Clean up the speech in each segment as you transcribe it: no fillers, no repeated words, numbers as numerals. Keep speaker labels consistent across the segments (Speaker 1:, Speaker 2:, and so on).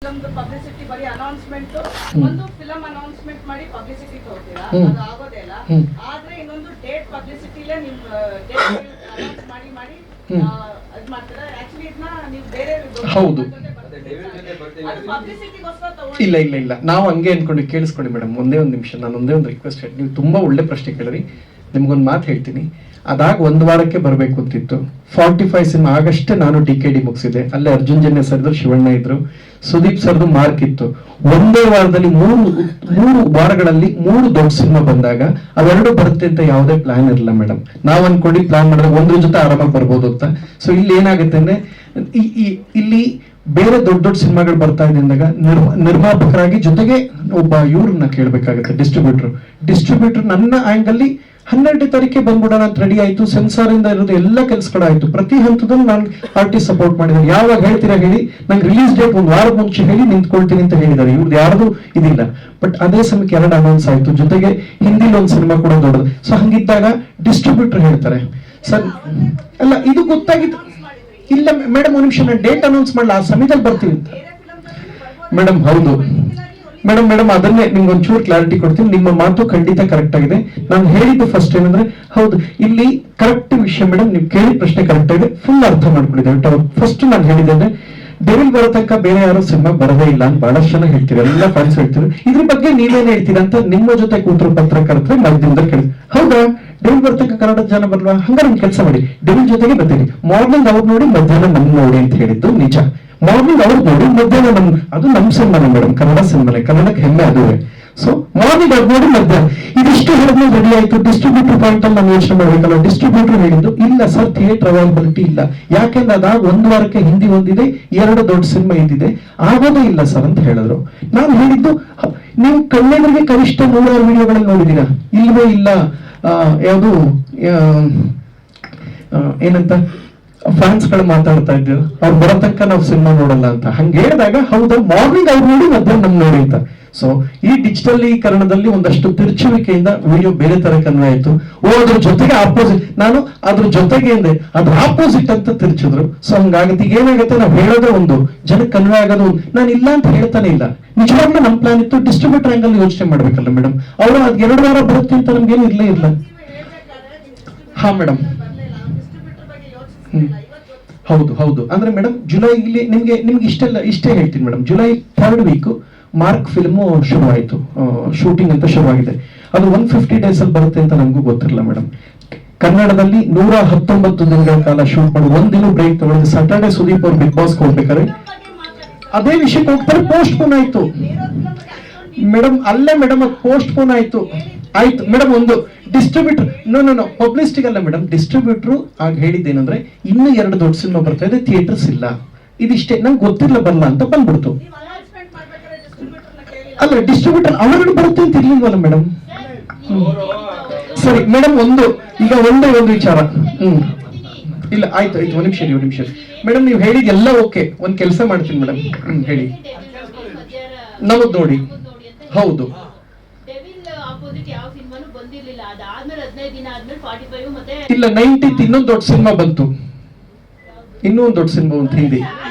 Speaker 1: ಫಿಲಮ್ದು publicity ಬರೀ announcement ಒಂದು film announcement ಮಾಡಿ ಪಬ್ಲಿಸಿಟಿ ತಗೋತೀರಾ, ಅದು ಆಗೋದೇ ಇಲ್ಲ. ಆದ್ರೆ ಇನ್ನೊಂದು ಡೇಟ್ ಪಬ್ಲಿಸಿಟಿಲೇ ನಿಮ್ ಡೇಟ್ ಅನೌನ್ಸ್ ಮಾಡಿ ಮಾಡಿ ಅದ್ ಮಾಡ್ತಾರೆ. ಆಕ್ಚುಲಿ ಇದನ್ನ ನೀವು ಬೇರೆ
Speaker 2: ಹೌದು
Speaker 1: ಪಬ್ಲಿಸಿಟಿಗೋಸ್ಕರ ತಗೊಂಡು
Speaker 2: ಇಲ್ಲ ಇಲ್ಲ ಇಲ್ಲ ನಾವು ಹಂಗೆ ಅನ್ಕೊಂಡು ಕೇಳಿಸ್ಕೊಳ್ಳಿ ಮೇಡಮ್. ಒಂದೇ ಒಂದು ನಿಮಿಷ, ನಾನು ಒಂದೇ ಒಂದು ರಿಕ್ವೆಸ್ಟ್ ಹೇಳಿ. ನೀವು ತುಂಬಾ ಒಳ್ಳೆ ಪ್ರಶ್ನೆ ಕೇಳಿರಿ. ನಿಮ್ಗೊಂದು ಮಾತು ಹೇಳ್ತೀನಿ. ಅದಾಗ ಒಂದು ವಾರಕ್ಕೆ ಬರಬೇಕು ಅಂತಿತ್ತು. 45 ಸಿನಿಮಾ ಆಗಷ್ಟೇ ನಾನು DKD ಮುಗಿಸಿದೆ. ಅಲ್ಲೇ ಅರ್ಜುನ್ ಜನ್ಯ ಸರ್ದು, ಶಿವಣ್ಣ ಇದ್ರು, ಸುದೀಪ್ ಸರ್ದು ಮಾರ್ಕ್ ಇತ್ತು. ಒಂದೇ ವಾರದಲ್ಲಿ ಮೂರು ವಾರಗಳಲ್ಲಿ 3 ದೊಡ್ಡ ಸಿನಿಮಾ ಬಂದಾಗ ಅವೆರಡು ಬರುತ್ತೆ ಅಂತ ಯಾವುದೇ ಪ್ಲಾನ್ ಇರಲಿಲ್ಲ ಮೇಡಮ್. ನಾವು ಅನ್ಕೊಂಡು ಪ್ಲಾನ್ ಮಾಡಿದ್ರೆ ಒಂದ್ರ ಜೊತೆ ಆರಾಮಾಗಿ ಬರ್ಬೋದು ಅಂತ. ಸೊ ಇಲ್ಲಿ ಏನಾಗುತ್ತೆ ಅಂದ್ರೆ ಇಲ್ಲಿ ಬೇರೆ ದೊಡ್ಡ ದೊಡ್ಡ ಸಿನಿಮಾಗಳು ಬರ್ತಾ ಇದೆ ಅಂದಾಗ ನಿರ್ಮಾಪಕರಾಗಿ ಜೊತೆಗೆ ಒಬ್ಬ ಇವ್ರನ್ನ ಕೇಳಬೇಕಾಗುತ್ತೆ, ಡಿಸ್ಟ್ರಿಬ್ಯೂಟರ್ ನನ್ನ ಆಂಗಲ್ 12ನೇ ತಾರೀಕಿಗೆ ಬಂದ್ಬಿಡೋಣ ಅಂತ ರೆಡಿ ಆಯ್ತು. ಸೆನ್ಸಾರ್ ಇಂದ ಇರೋದು ಎಲ್ಲ ಕೆಲಸಗಳಾಯ್ತು. ಪ್ರತಿ ಹಂತದಲ್ಲೂ ನಾನು ಆರ್ಟಿಸ್ಟ್ ಸಪೋರ್ಟ್ ಮಾಡಿದ್ದಾರೆ. ಯಾವಾಗ ಹೇಳ್ತೀರಾ ಹೇಳಿ, ನಂಗೆ ರಿಲೀಸ್ ಡೇಟ್ ಒಂದು ವಾರ ಮುಂಚೆ ಹೇಳಿ ನಿಂತ್ಕೊಳ್ತೀನಿ ಅಂತ ಹೇಳಿದ್ದಾರೆ. ಇವ್ರದ್ದು ಯಾರ್ದು ಇದಿಲ್ಲ. ಬಟ್ ಅದೇ ಸಮಯಕ್ಕೆ 2 ಅನೌನ್ಸ್ ಆಯ್ತು, ಜೊತೆಗೆ ಹಿಂದಿಲಿ ಒಂದು ಸಿನಿಮಾ ಕೂಡ ದೊಡ್ಡದು. ಸೊ ಹಂಗಿದ್ದಾಗ ಡಿಸ್ಟ್ರಿಬ್ಯೂಟರ್ ಹೇಳ್ತಾರೆ ಸರ್ ಅಲ್ಲ ಇದು ಗೊತ್ತಾಗಿತ್ತು. ಇಲ್ಲ ಮೇಡಮ್ ಒಂದು ನಿಮಿಷ, ನಾನು ಡೇಟ್ ಅನೌನ್ಸ್ ಮಾಡಲ್ಲ, ಆ ಸಮಯದಲ್ಲಿ ಬರ್ತೀವಿ ಅಂತ ಮೇಡಮ್. ಹೌದು ಮೇಡಮ್ ಅದನ್ನೇ ನಿಮ್ಗೆ ಒಂಚೂರು ಕ್ಲಾರಿಟಿ ಕೊಡ್ತೀನಿ. ನಿಮ್ಮ ಮಾತು ಖಂಡಿತ ಕರೆಕ್ಟ್ ಆಗಿದೆ. ನಾನು ಹೇಳಿದ್ದು ಫಸ್ಟ್ ಏನಂದ್ರೆ, ಹೌದು ಇಲ್ಲಿ ಕರೆಕ್ಟ್ ವಿಷಯ ಮೇಡಮ್. ನೀವು ಕೇಳಿದ ಪ್ರಶ್ನೆ ಕರೆಕ್ಟ್ ಆಗಿದೆ, ಫುಲ್ ಅರ್ಥ ಮಾಡ್ಕೊಂಡಿದ್ದೇವೆ. ಫಸ್ಟ್ ನಾನು ಹೇಳಿದೆ ಅಂದ್ರೆ ಡೆವಿಲ್ ಬರೋ ತನಕ ಬೇರೆ ಯಾರೋ ಸಿನಿಮಾ ಬರದೇ ಇಲ್ಲ ಅಂತ ಬಹಳಷ್ಟು ಜನ ಹೇಳ್ತೀವಿ, ಎಲ್ಲ ಫ್ಯಾನ್ಸ್ ಹೇಳ್ತೀವಿ. ಇದ್ರ ಬಗ್ಗೆ ನೀವೇನ್ ಹೇಳ್ತೀರಾ ಅಂತ ನಿಮ್ಮ ಜೊತೆ ಕೂತರು ಪತ್ರಕರ್ತರೆ ಮಾಧ್ಯಮದಲ್ಲಿ ಕೇಳಿದ್ರು. ಹೌದಾ, ಡೆವಿಲ್ ಬರ್ತಕ್ಕ ಕನ್ನಡದ ಜನ ಬರ್ಲ್ವಾ? ಹಂಗಾರೆ ಒಂದು ಕೆಲಸ ಮಾಡಿ, ಡೆವಿಲ್ ಜೊತೆಗೆ ಬರ್ತೀವಿ. ಮಾರ್ನಿಂಗ್ ಅವ್ರು ನೋಡಿ, ಮಧ್ಯಾಹ್ನ ನಮ್ ನೋಡಿ ಅಂತ ಹೇಳಿದ್ದು ನಿಜ. ಮಾರ್ನಿಂಗ್ ಅವ್ರು ನೋಡಿ, ಮಧ್ಯಾಹ್ನ ಅದು ನಮ್ ಸಿನಿಮಾನೆ ಮೇಡಮ್, ಕನ್ನಡ ಸಿನಿಮಾನೆ, ಕನ್ನಡಕ್ಕೆ ಹೆಮ್ಮೆ ಅದುವೇ. ಸೊ ಮಾರ್ನಿಂಗ್ ಅವ್ರು ನೋಡಿ, ಮಧ್ಯಾಹ್ನ. ಇದಿಷ್ಟು ಹೇಳಿದ್ಮೇಲೆ ರೆಡಿ ಆಯ್ತು. ಡಿಸ್ಟ್ರಿಬ್ಯೂಟರ್ ಪಾಯಿಂಟ್ ಅಲ್ಲಿ ನಾನು ಯೋಚನೆ ಮಾಡ್ಬೇಕಲ್ಲ. ಡಿಸ್ಟ್ರಿಬ್ಯೂಟರ್ ಹೇಳಿದ್ದು ಇಲ್ಲ ಸರ್, ಥಿಯೇಟರ್ ಅವೈಲಬಿಲಿಟಿ ಇಲ್ಲ. ಯಾಕೆಂದ್ರೆ ಅದಾಗ 1 ವಾರಕ್ಕೆ ಹಿಂದಿ ಒಂದಿದೆ, 2 ದೊಡ್ಡ ಸಿನಿಮಾ ಇದ್ದಿದೆ, ಆಗೋದೇ ಇಲ್ಲ ಸರ್ ಅಂತ ಹೇಳಿದ್ರು. ನಾನು ಹೇಳಿದ್ದು, ನೀವು ಕಣ್ಣೆದುರಿಗೆ ಕನಿಷ್ಠ 100 ವಿಡಿಯೋಗಳಲ್ಲಿ ನೋಡಿದೀರಾ? ಇಲ್ವೇ ಇಲ್ಲ. ಯಾವುದು ಏನಂತ ಫ್ಯಾನ್ಸ್ ಗಳು ಮಾತಾಡ್ತಾ ಇದ್ರು, ಅವ್ರು ಬರೋ ತನಕ ನಾವು ಸಿನಿಮಾ ನೋಡಲ್ಲ ಅಂತ. ಹಂಗೆ ಹೇಳಿದಾಗ ಹೌದಾ, ಮಾರ್ನಿಂಗ್ ಅವ್ರು ನೋಡಿ, ಮಧ್ಯಾಹ್ನ ನಮ್ ನೋಡಿ ಅಂತ. ಸೊ ಈ ಡಿಜಿಟಲೀಕರಣದಲ್ಲಿ ಒಂದಷ್ಟು ತಿರುಚುವಿಕೆಯಿಂದ ವಿಡಿಯೋ ಬೇರೆ ತರ ಕನ್ವೆ ಆಯ್ತು. ಅದ್ರ ಜೊತೆಗೆ ಆಪೋಸಿಟ್, ನಾನು ಅದ್ರ ಜೊತೆಗೆ ಅಂದೆ, ಅದ್ರ ಆಪೋಸಿಟ್ ಅಂತ ತಿರ್ಚಿದ್ರು. ಸೊ ಹಂಗಾಗುತ್ತೆ. ಈಗ ಏನಾಗುತ್ತೆ, ನಾವು ಹೇಳೋದೇ ಒಂದು, ಜನಕ್ಕೆ ಕನ್ವೆ ಆಗೋದು ಒಂದು. ನಾನು ಇಲ್ಲ ಅಂತ ಹೇಳ್ತಾನೆ ಇಲ್ಲ. ನಿಜವಾಗ್ಲೂ ನಮ್ ಪ್ಲಾನ್ ಇತ್ತು. ಡಿಸ್ಟ್ರಿಬ್ಯೂಟರ್ ಆಂಗಲ್ ಯೋಚನೆ ಮಾಡ್ಬೇಕಲ್ಲ ಮೇಡಮ್. ಅವರು ಅದ್ 2 ವಾರ ಬರುತ್ತೆ ಅಂತ ನಮ್ಗೇನು ಇರ್ಲೇ ಇಲ್ಲ. ಹಾ ಮೇಡಮ್. ಹೌದು ಅಂದ್ರೆ ಮೇಡಮ್, ಜುಲೈ ಇಲ್ಲಿ ನಿಮ್ಗೆ ಇಷ್ಟೇ ಹೇಳ್ತೀನಿ madam. July 3rd week mark film ಶುರು ಆಯ್ತು, ಶೂಟಿಂಗ್ ಅಂತ ಶುರುವಾಗಿದೆ. ಅದು 150 ಡೇಸ್ ಅಲ್ಲಿ ಬರುತ್ತೆ ಅಂತ ನಮಗೂ ಗೊತ್ತಿರಲಿಲ್ಲ ಮೇಡಮ್. ಕನ್ನಡದಲ್ಲಿ 119 ದಿನಗಳ ಕಾಲ ಶೂಟ್ ಮಾಡಿ, ಒಂದಿನ ಬ್ರೇಕ್ ತಗೊಂಡು ಸಾಟರ್ಡೆ ಸುದೀಪ್ ಅವ್ರು ಬಿಗ್ ಬಾಸ್ ಹೋಗ್ಬೇಕಾದ್ರೆ ಅದೇ ವಿಷಯಕ್ಕೆ ಹೋಗ್ತಾರೆ. ಪೋಸ್ಟ್ ಪೋನ್ ಆಯ್ತು ಮೇಡಮ್. ಅಲ್ಲೇ ಮೇಡಮ್ ಅದು ಪೋಸ್ಟ್ ಪೋನ್ ಆಯ್ತು ಮೇಡಮ್. ಒಂದು ಡಿಸ್ಟ್ರಿಬ್ಯೂಟರ್ ನೋ ಪಬ್ಲಿಸಿಟಿ ಅಲ್ಲ ಮೇಡಮ್. ಡಿಸ್ಟ್ರಿಬ್ಯೂಟರ್ ಆಗ ಹೇಳಿದ್ದೇನಂದ್ರೆ, ಇನ್ನೂ 2 ದೊಡ್ಡ ಸಿನಿಮಾ ಬರ್ತಾ ಇದೆ, ಥಿಯೇಟರ್ಸ್ ಇಲ್ಲ. ಇದಿಷ್ಟೇ, ನಂಗೆ ಗೊತ್ತಿರಲ್ಲ, ಬರಲ್ಲ ಅಂತ ಬಂದ್ಬಿಡ್ತು. ಅಲ್ಲ ಡಿಸ್ಟ್ರಿಬ್ಯೂಟರ್ ಅವರುಗಳು ಬರುತ್ತೆ ಅಂತ ಇರ್ಲಿಲ್ವಲ್ಲ ಮೇಡಮ್. ಸರಿ ಮೇಡಮ್, ಈಗ ಒಂದೇ ಒಂದು ವಿಚಾರ. ಇಲ್ಲ ಆಯ್ತು ಒಂದ್ ನಿಮಿಷ ಮೇಡಮ್. ನೀವು ಹೇಳಿದ ಎಲ್ಲ ಓಕೆ. ಒಂದ್ ಕೆಲಸ ಮಾಡ್ತೀನಿ ಮೇಡಮ್. ಹೇಳಿ. ನಮಗ್ ನೋಡಿ. ಹೌದು ಇಲ್ಲ 90th ಇನ್ನೊಂದು ದೊಡ್ಡ ಸಿನಿಮಾ ಬಂತು, ಇನ್ನೊಂದು ದೊಡ್ಡ ಸಿನಿಮಾ ಒಂದು ಹಿಂದಿ.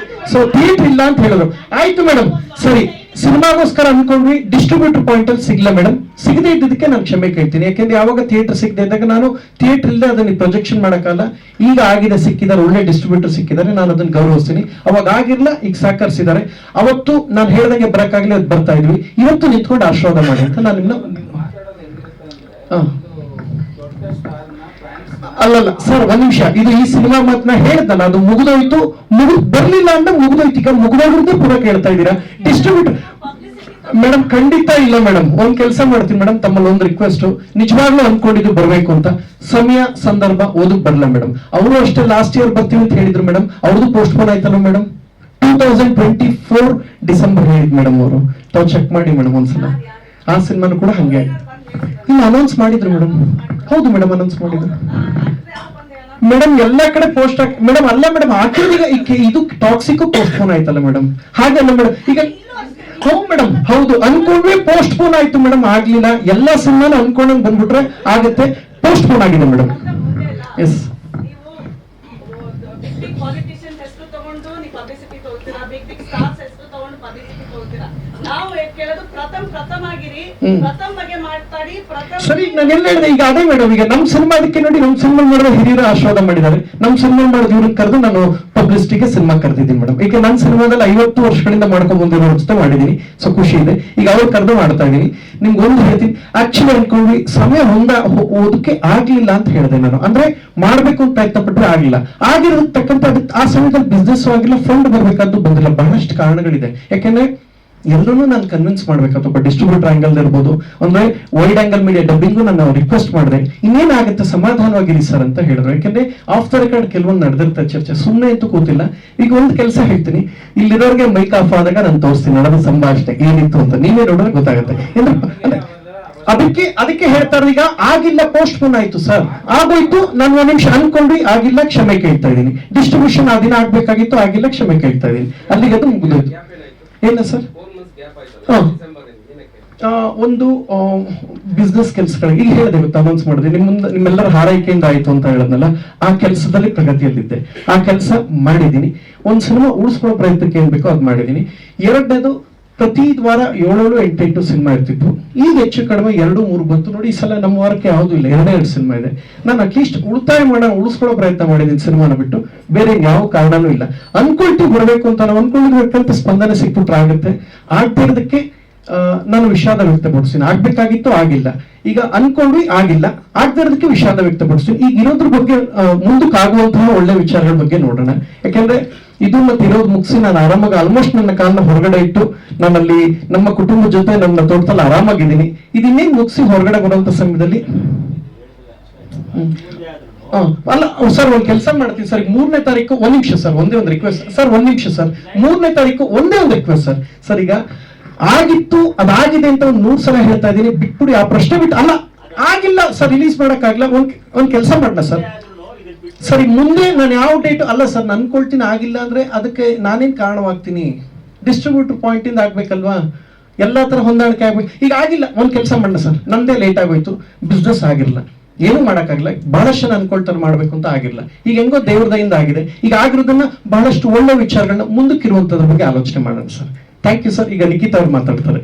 Speaker 2: ಸೊ ಥಿಯೇಟರ್ ಇಲ್ಲ ಅಂತ ಹೇಳಿದ್ರು. ಆಯ್ತು ಮೇಡಮ್, ಸರಿ ಸಿನಿಮಾಗೋಸ್ಕರ ಅನ್ಕೊಂಡ್ವಿ. ಡಿಸ್ಟ್ರಿಬ್ಯೂಟರ್ ಪಾಯಿಂಟ್ ಅಲ್ಲಿ ಸಿಗ್ಲ ಮೇಡಮ್. ಸಿಗದೆ ಇದ್ದದಕ್ಕೆ ನಾನು ಕ್ಷಮೆ ಕೇಳ್ತೀನಿ. ಯಾಕೆಂದ್ರೆ ಯಾವಾಗ ಥಿಯೇಟರ್ ಸಿಗದೆ ಇದ್ದಾಗ ನಾನು ಥಿಯೇಟರ್ ಇಲ್ಲದೆ ಅದನ್ನ ಪ್ರೊಜೆಕ್ಷನ್ ಮಾಡಕ್ಕಲ್ಲ. ಈಗ ಆಗಿದೆ, ಸಿಕ್ಕಿದ್ದಾರೆ, ಒಳ್ಳೆ ಡಿಸ್ಟ್ರಿಬ್ಯೂಟರ್ ಸಿಕ್ಕಿದ್ದಾರೆ, ನಾನು ಅದನ್ನ ಗೌರವಿಸ್ತೀನಿ. ಅವಾಗ ಆಗಿರ್ಲ, ಈಗ ಸಹಕರಿಸಿದ್ದಾರೆ. ಅವತ್ತು ನಾನು ಹೇಳ್ದಂಗೆ ಬರಕ್ಕಾಗ್ಲಿ, ಅದು ಬರ್ತಾ ಇದ್ವಿ. ಇವತ್ತು ನಿಂತ್ಕೊಂಡು ಆಶೀರ್ವಾದ ಮಾಡಿ ಅಂತ ನಾನು ನಿಮ್ನ ಅಲ್ಲಲ್ಲ ಸರ್, ಒಂದ್ ನಿಮಿಷ. ಇದು ಈ ಸಿನಿಮಾ ಮಾತನ್ನ ಹೇಳ್ದಲ್ಲ, ಅದು ಮುಗಿದೋಯ್ತು. ಬರ್ಲಿಲ್ಲ ಅಂದ್ರೆ ಮುಗಿದೋಯ್ತು. ಈಗ ಮುಗಿದೋಗ್ರದ್ದೇ ಪೂರ ಕೇಳ್ತಾ ಇದ್ದೀರಾ. ಡಿಸ್ಟ್ರಿಬ್ಯೂಟರ್ ಮೇಡಮ್ ಖಂಡಿತ ಇಲ್ಲ ಮೇಡಮ್. ಒಂದ್ ಕೆಲಸ ಮಾಡ್ತೀನಿ ಮೇಡಮ್, ತಮ್ಮಲ್ಲಿ ಒಂದು ರಿಕ್ವೆಸ್ಟ್. ನಿಜವಾಗ್ಲೂ ಅನ್ಕೊಂಡಿದ್ದು ಬರ್ಬೇಕು ಅಂತ, ಸಮಯ ಸಂದರ್ಭ ಓದಕ್ ಬರಲ್ಲ ಮೇಡಮ್. ಅವರು ಅಷ್ಟೇ ಲಾಸ್ಟ್ ಇಯರ್ ಬರ್ತೀವಿ ಅಂತ ಹೇಳಿದ್ರು ಮೇಡಮ್. ಅವ್ರದ್ದು ಪೋಸ್ಟ್ ಪೋನ್ ಆಯ್ತಲ್ಲ ಮೇಡಮ್. 2024 ಡಿಸೆಂಬರ್ ಹೇಳಿದ್ ಮೇಡಮ್ ಅವರು. ತಾವು ಚೆಕ್ ಮಾಡಿ ಮೇಡಮ್ ಒಂದ್ಸಲ. ಆ ಸಿನಿಮಾನು ಕೂಡ ಹಂಗೆ ಇಲ್ಲ ಅನೌನ್ಸ್ ಮಾಡಿದ್ರು ಮೇಡಮ್. ಹೌದು ಮೇಡಮ್, ಅನೌನ್ಸ್ ಮಾಡಿದ್ರು ಮೇಡಮ್. ಎಲ್ಲಾ ಕಡೆ ಪೋಸ್ಟ್ ಮೇಡಮ್. ಅಲ್ಲ ಮೇಡಮ್, ಹಾಕಿದ್ರೆ ಇದು ಟಾಕ್ಸಿಕ್ ಪೋಸ್ಟ್ ಪೋನ್ ಆಯ್ತಲ್ಲ ಮೇಡಮ್. ಹಾಗಲ್ಲ ಮೇಡಮ್. ಈಗ ಹೌದು ಮೇಡಮ್, ಹೌದು ಅನ್ಕೊಂಡ್ವಿ, ಪೋಸ್ಟ್ ಪೋನ್ ಆಯ್ತು ಮೇಡಮ್. ಆಗ್ಲಿಲ್ಲ. ಎಲ್ಲಾ ಸಿನಿಮಾನ ಅನ್ಕೊಂಡ್ ಬಂದ್ಬಿಟ್ರೆ ಆಗತ್ತೆ. ಪೋಸ್ಟ್ ಪೋನ್ ಆಗಿದೆ ಮೇಡಮ್. ಎಸ್
Speaker 1: ಪಾಲಿಟಿಷಿಯನ್ಸ್ ಹೆಸರು ತಗೊಂಡು ನೀವು ಪಬ್ಲಿಸಿಟಿ ತಗೊಳ್ತೀರಾ, ಬಿಗ್ ಸ್ಟಾರ್ಸ್ ಹೆಸರು ತಗೊಂಡು ಪಬ್ಲಿಸಿಟಿ ಹೋಗ್ತೀರಾ. ನಾವು ಕೇಳೋದು ಪ್ರಥಮ್ ಆಗಿರಿ, ಪ್ರಥಮ್ ಬಗ್ಗೆ ಮಾತಾಡಿ, ಪ್ರಥಮ್.
Speaker 2: ಸರಿ, ನಾನು ಎಲ್ಲ ಹೇಳಿದೆ ಈಗ ಅದೇ ಮೇಡಮ್. ಈಗ ನಮ್ ಸಿನಿಮಾ ಅದಕ್ಕೆ ನೋಡಿ, ನಮ್ ಸಿನಿಮಾ ಮಾಡಿದ ಹಿರಿಯರು ಆಶೀರ್ವಾದ ಮಾಡಿದ್ದಾರೆ. ನಮ್ ಸಿನಿಮಾ ಮಾಡೋದು ಇವ್ರನ್ನ ಕರೆದು ನಾನು ಪಬ್ಲಿಸಿಟಿಗೆ ಸಿನಿಮಾ ಕರೆದಿದ್ದೀನಿ ಮೇಡಮ್. ಈಗ ನನ್ನ ಸಿನಿಮಾದಲ್ಲಿ 50 ವರ್ಷಗಳಿಂದ ಮಾಡ್ಕೊಂಡ್ ಬಂದಿರೋ ಜೊತೆ ಮಾಡಿದೀನಿ. ಸೊ ಖುಷಿ ಇದೆ. ಈಗ ಅವ್ರು ಕರೆದು ಮಾಡ್ತಾ ಇದೀನಿ. ನಿಮ್ಗೆ ಒಂದು ಹೇಳ್ತೀನಿ, ಆಕ್ಚುಲಿ ಅನ್ಕೊಂಡ್ವಿ ಸಮಯ ಓದಕ್ಕೆ ಆಗ್ಲಿಲ್ಲ ಅಂತ ಹೇಳಿದೆ ನಾನು. ಅಂದ್ರೆ ಮಾಡ್ಬೇಕು ಅಂತ ಪ್ರಯತ್ನ ಪಟ್ರೆ ಆಗಿಲ್ಲ. ಆಗಿರತಕ್ಕಂಥ ಆ ಸಮಯದಲ್ಲಿ ಬಿಸ್ನೆಸ್ ಆಗಿಲ್ಲ, ಫಂಡ್ ಬರ್ಬೇಕಾದ್ದು ಬಂದಿಲ್ಲ. ಬಹಳಷ್ಟು ಕಾರಣಗಳಿದೆ. ಯಾಕೆಂದ್ರೆ ಎಲ್ಲರೂ ನಾನು ಕನ್ವಿನ್ಸ್ ಮಾಡ್ಬೇಕಾಯ್ತು. ಒಬ್ಬ ಡಿಸ್ಟ್ರಿಬ್ಯೂಟರ್ ಆಂಗಲ್ ಇರ್ಬೋದು, ಅಂದ್ರೆ ವೈಡ್ ಆಂಗಲ್ ಮೀಡಿಯಾ ಡಬ್ಬಿಂಗು ನಾನು ರಿಕ್ವೆಸ್ಟ್ ಮಾಡಿದೆ, ಇನ್ನೇನಾಗುತ್ತೆ ಸಮಾಧಾನವಾಗಿರಿ ಸರ್ ಅಂತ ಹೇಳಿದ್ರು. ಯಾಕೆಂದ್ರೆ ಆಫ್ ದ ರೆಕಾರ್ಡ್ ಕೆಲವೊಂದು ನಡೆದಿರ್ತಾರೆ ಚರ್ಚೆ, ಸುಮ್ಮನೆ ಅಂತೂ ಕೂತಿಲ್ಲ. ಈಗ ಒಂದು ಕೆಲಸ ಹೇಳ್ತೀನಿ, ಇಲ್ಲಿರೋರಿಗೆ ಮೈಕ್ ಆಫ್ ಆದಾಗ ನಾನು ತೋರಿಸ್ತೀನಿ ನಡೆದ ಸಂಭಾಷಣೆ ಏನಿತ್ತು ಅಂತ, ನೀವೇ ನೋಡಿದ್ರೆ ಗೊತ್ತಾಗುತ್ತೆ. ಅದಕ್ಕೆ ಹೇಳ್ತಾರೆ, ಈಗ ಆಗಿಲ್ಲ, ಪೋಸ್ಟ್ ಪೋನ್ ಆಯ್ತು ಸರ್, ಆಗೋಯ್ತು, ನಾನು ಒಂದ್ ನಿಮಿಷ ಅನ್ಕೊಂಡ್ರಿ, ಆಗಿಲ್ಲ, ಕ್ಷಮೆ ಕೇಳ್ತಾ ಇದ್ದೀನಿ. ಡಿಸ್ಟ್ರಿಬ್ಯೂಷನ್ ಆ ದಿನ ಆಗ್ಬೇಕಾಗಿತ್ತು, ಆಗಿಲ್ಲ, ಕ್ಷಮೆ ಕೇಳ್ತಾ ಇದ್ದೀನಿ. ಅಲ್ಲಿಗೆ ಅದು ಮುಗಿದೋಯ್ತು. ಏನ ಸರ್? ಒಂದು ಬಿಸ್ನೆಸ್ ಕೆಲಸಗಳಿಗೆ ಈಗ ಹೇಳಿದೆ, ಗೊತ್ತಾ, ಅನೌನ್ಸ್ ಮಾಡಿದೆ, ನಿಮ್ಮೆಲ್ಲರ ಹಾರೈಕೆಯಿಂದ ಆಯ್ತು ಅಂತ ಹೇಳದ್ನಲ್ಲ, ಆ ಕೆಲಸದಲ್ಲಿ ಪ್ರಗತಿಯಲ್ಲಿದ್ದೆ. ಆ ಕೆಲಸ ಮಾಡಿದ್ದೀನಿ. ಒಂದು ಸಿನಿಮಾ ಉಳಿಸ್ಕೊಳ್ಳೋ ಪ್ರಯತ್ನಕ್ಕೆ ಏನ್ ಬೇಕೋ ಅದು ಮಾಡಿದ್ದೀನಿ. ಎರಡನೇದು, ಪ್ರತಿ ವಾರ 7-8 ಸಿನಿಮಾ ಇರ್ತಿತ್ತು. ಈಗ ಹೆಚ್ಚು ಕಡಿಮೆ 2-3 ಬಂತು ನೋಡಿ. ಈ ಸಲ ನಮ್ಮ ವಾರಕ್ಕೆ ಯಾವ್ದು ಇಲ್ಲ, 2 ಸಿನಿಮಾ ಇದೆ. ನಾನು ಅಟ್ಲೀಸ್ಟ್ ಉಳಿತಾಯ ಉಳಿಸ್ಕೊಳ್ಳೋ ಪ್ರಯತ್ನ ಮಾಡಿದ್ದೀನಿ ಸಿನಿಮಾನ ಬಿಟ್ಟು. ಬೇರೆ ಯಾವ ಕಾರಣನೂ ಇಲ್ಲ. ಅನ್ಕೊಳ್ತೀವಿ ಬರಬೇಕು ಅಂತ ನಾವು ಅನ್ಕೊಂಡಿರ್ಬೇಕಂತ ಸ್ಪಂದನೆ ಸಿಕ್ಬಿಟ್ರೆ ಆಗುತ್ತೆ. ಆಗದೆ ಇರೋದಕ್ಕೆ ನಾನು ವಿಷಾದ ವ್ಯಕ್ತಪಡಿಸ್ತೀನಿ. ಆಗ್ಬೇಕಾಗಿತ್ತು, ಆಗಿಲ್ಲ. ಈಗ ಅನ್ಕೊಂಡ್ವಿ, ಆಗಿಲ್ಲ. ಆಗದೆ ಇರೋದಕ್ಕೆ ವಿಷಾದ ವ್ಯಕ್ತಪಡಿಸ್ತೀನಿ. ಈಗ ಇರೋದ್ರ ಬಗ್ಗೆ ಮುಂದಕ್ಕೆ ಆಗುವಂತಹ ಒಳ್ಳೆ ವಿಚಾರಗಳ ಬಗ್ಗೆ ನೋಡೋಣ. ಯಾಕೆಂದ್ರೆ ಇದು ಮತ್ತೆ ಇರೋದು ಮುಗಿಸಿ ನಾನು ಆರಾಮಾಗಿ ಆಲ್ಮೋಸ್ಟ್ ನನ್ನ ಕಾಲನ್ನ ಹೊರಗಡೆ ಇಟ್ಟು ನಾನಲ್ಲಿ ನಮ್ಮ ಕುಟುಂಬದ ಜೊತೆ ನನ್ನ ತೋಟದಲ್ಲಿ ಆರಾಮಾಗಿದ್ದೀನಿ. ಇದನ್ನೇನು ಮುಗಿಸಿ ಹೊರಗಡೆ ಬರುವಂತ ಸಮಯದಲ್ಲಿ ಅಲ್ಲ ಸರ್, ಒಂದ್ ಕೆಲಸ ಮಾಡ್ತೀವಿ ಸರ್. 3ನೇ ತಾರೀಕು, ಒಂದ್ ನಿಮಿಷ ಸರ್, ಒಂದೇ ಒಂದು ರಿಕ್ವೆಸ್ಟ್ ಸರ್, 1 ನಿಮಿಷ ಸರ್. 3ನೇ ತಾರೀಕು ಒಂದೇ ಒಂದು ರಿಕ್ವೆಸ್ಟ್ ಸರ್. ಸರ್, ಈಗ ಆಗಿತ್ತು, ಅದಾಗಿದೆ ಅಂತ 100 ಸಲ ಹೇಳ್ತಾ ಇದ್ದೀನಿ, ಬಿಟ್ಬಿಡಿ ಆ ಪ್ರಶ್ನೆ ಬಿಟ್ಟು. ಅಲ್ಲ, ಆಗಿಲ್ಲ ಸರ್, ರಿಲೀಸ್ ಮಾಡಕ್ಕಾಗಿಲ್ಲ. ಒಂದ್ ಕೆಲಸ ಮಾಡೋಣ ಸರ್. ಸರಿ, ಮುಂದೆ ನಾನು ಯಾವ ಡೇಟ್ ಅಲ್ಲ ಸರ್, ನಾನು ಅನ್ಕೊಳ್ತೀನಿ ಆಗಿಲ್ಲ ಅಂದ್ರೆ ಅದಕ್ಕೆ ನಾನೇನ್ ಕಾರಣವಾಗ್ತೀನಿ? ಡಿಸ್ಟ್ರಿಬ್ಯೂಟರ್ ಪಾಯಿಂಟ್ ಇಂದ ಆಗ್ಬೇಕಲ್ವಾ, ಎಲ್ಲಾ ತರ ಹೊಂದಾಣಿಕೆ ಆಗ್ಬೇಕು. ಈಗ ಆಗಿಲ್ಲ, ಒಂದ್ ಕೆಲಸ ಮಾಡೋಣ ಸರ್, ನಂದೇ ಲೇಟ್ ಆಗೋಯ್ತು, ಬಿಸ್ನೆಸ್ ಆಗಿರಲ್ಲ, ಏನು ಮಾಡಕ್ಕಾಗಿಲ್ಲ, ಬಹಳಷ್ಟು ಜನ ಅನ್ಕೊಳ್ತಾರೆ ಮಾಡ್ಬೇಕು ಅಂತ ಆಗಿಲ್ಲ. ಈಗ ಹೆಂಗೋ ದೇವ್ರ ದಯಿಂದ ಆಗಿದೆ. ಈಗ ಆಗಿರೋದನ್ನ ಬಹಳಷ್ಟು ಒಳ್ಳೆ ವಿಚಾರಗಳನ್ನ ಮುಂದಕ್ಕಿರುವಂತದ್ರ ಬಗ್ಗೆ ಆಲೋಚನೆ ಮಾಡೋಣ ಸರ್. Thank you sir. ಈಗ ನಿಖಿತಾ ಅವ್ರು ಮಾತಾಡ್ತಾರೆ.